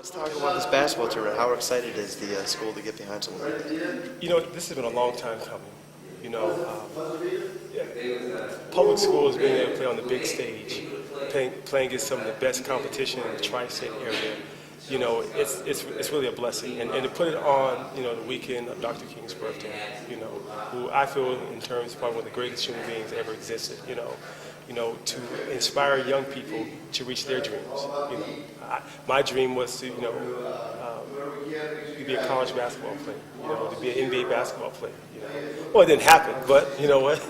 Let's talk about this basketball tournament. How excited is the school to get behind something like this? You know, this has been a long time coming. You know, public schools being able to play on the big stage, playing against some of the best competition in the tri-state area, you know, it's really a blessing. And to put it on, you know, the weekend of Dr. King's birthday, you know, who I feel in terms of probably one of the greatest human beings that ever existed, you know, to inspire young people to reach their dreams. You know, my dream was to, be a college basketball player, you know, to be an NBA basketball player. You know, well, it didn't happen, but you know what?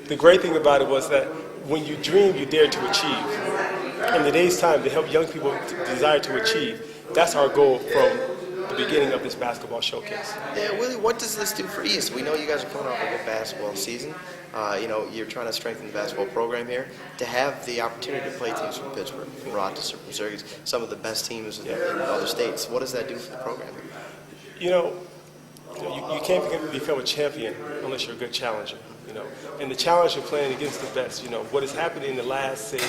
The great thing about it was that when you dream, you dare to achieve. In today's time, to help young people desire to achieve, that's our goal from the beginning of this basketball showcase. Yeah, Willie, what does this do for East? We know you guys are coming off a good basketball season. You know, you're trying to strengthen the basketball program here. To have the opportunity to play teams from Pittsburgh, from Rochester, from Syracuse, some of the best teams in other states, what does that do for the program? You know, you can't become a champion unless you're a good challenger. You know, and the challenge of playing against the best. You know, what has happened in the last, say,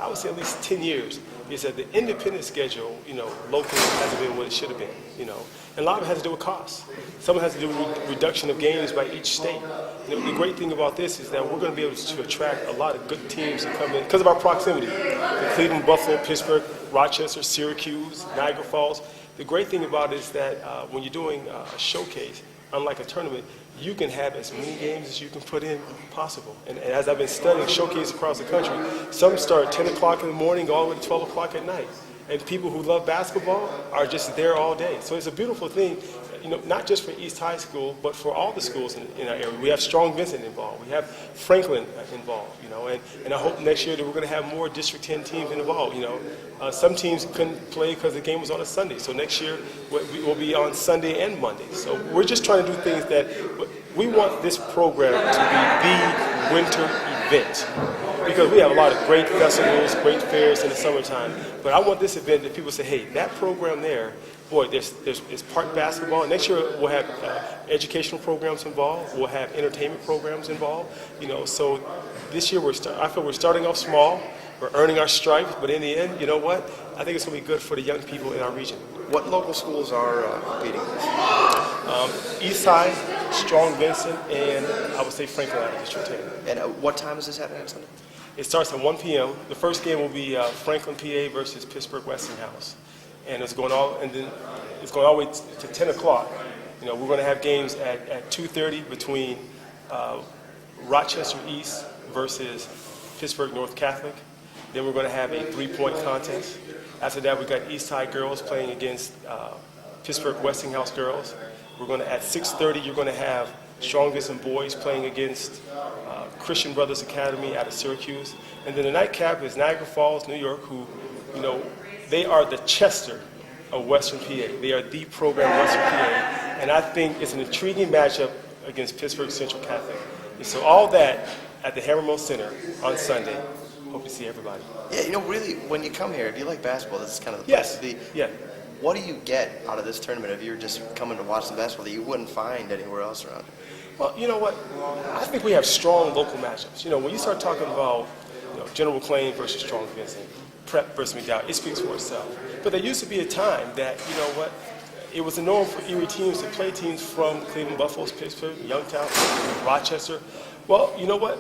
I would say at least 10 years, is that the independent schedule, you know, locally hasn't been what it should have been, you know. And a lot of it has to do with costs. Some of it has to do with reduction of games by each state. You know, the great thing about this is that we're going to be able to attract a lot of good teams to come in because of our proximity. The Cleveland, Buffalo, Pittsburgh, Rochester, Syracuse, Niagara Falls. The great thing about it is that when you're doing a showcase, unlike a tournament, you can have as many games as you can put in possible. And as I've been studying showcases across the country, some start at 10 o'clock in the morning all the way to 12 o'clock at night. And people who love basketball are just there all day. So it's a beautiful thing, you know, not just for East High School, but for all the schools in our area. We have Strong Vincent involved. We have Franklin involved, you know, and I hope next year that we're going to have more District 10 teams involved, you know. Some teams couldn't play because the game was on a Sunday. So next year we'll be on Sunday and Monday. So we're just trying to do things that we want this program to be the winter event. Because we have a lot of great festivals, great fairs in the summertime. But I want this event that people say, hey, that program there, boy, there's park basketball. Next year we'll have educational programs involved. We'll have entertainment programs involved. You know, so this year I feel we're starting off small. We're earning our stripes, but in the end, you know what? I think it's going to be good for the young people in our region. What local schools are competing? East Side, Strong Vincent, and I would say Franklin out of District 10. And what time is this happening on Sunday? It starts at 1 p.m. The first game will be Franklin, PA versus Pittsburgh Westinghouse, and it's going all the way to 10 o'clock. You know, we're going to have games at 2:30 between Rochester East versus Pittsburgh North Catholic. Then we're going to have a 3-point contest. After that, we've got East Side girls playing against Pittsburgh Westinghouse girls. We're going to, at 6:30, you're going to have Strong Vincent boys playing against Christian Brothers Academy out of Syracuse. And then the nightcap is Niagara Falls, New York, who, you know, they are the Chester of Western PA. They are the program of Western PA. And I think it's an intriguing matchup against Pittsburgh Central Catholic. And so all that at the Hammermill Center on Sunday. Hope to see everybody. Yeah, you know, really, when you come here, if you like basketball, this is kind of the place to be. Yeah. What do you get out of this tournament if you're just coming to watch some basketball that you wouldn't find anywhere else around? Well, you know what? I think we have strong local matchups. You know, when you start talking about, you know, General McLean versus Strong Vincent, Prep versus McDowell, it speaks for itself. But there used to be a time that, you know what, it was a norm for Erie teams to play teams from Cleveland, Buffalo, Pittsburgh, Youngstown, Rochester. Well, you know what?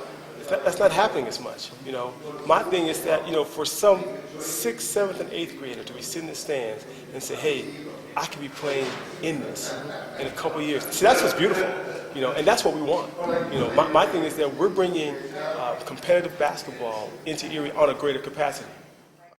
That's not happening as much. You know, my thing is that, you know, for some 6th, 7th, and 8th grader to be sitting in the stands and say, hey, I could be playing in this in a couple of years. See, that's what's beautiful, you know, and that's what we want. You know, my thing is that we're bringing competitive basketball into Erie on a greater capacity.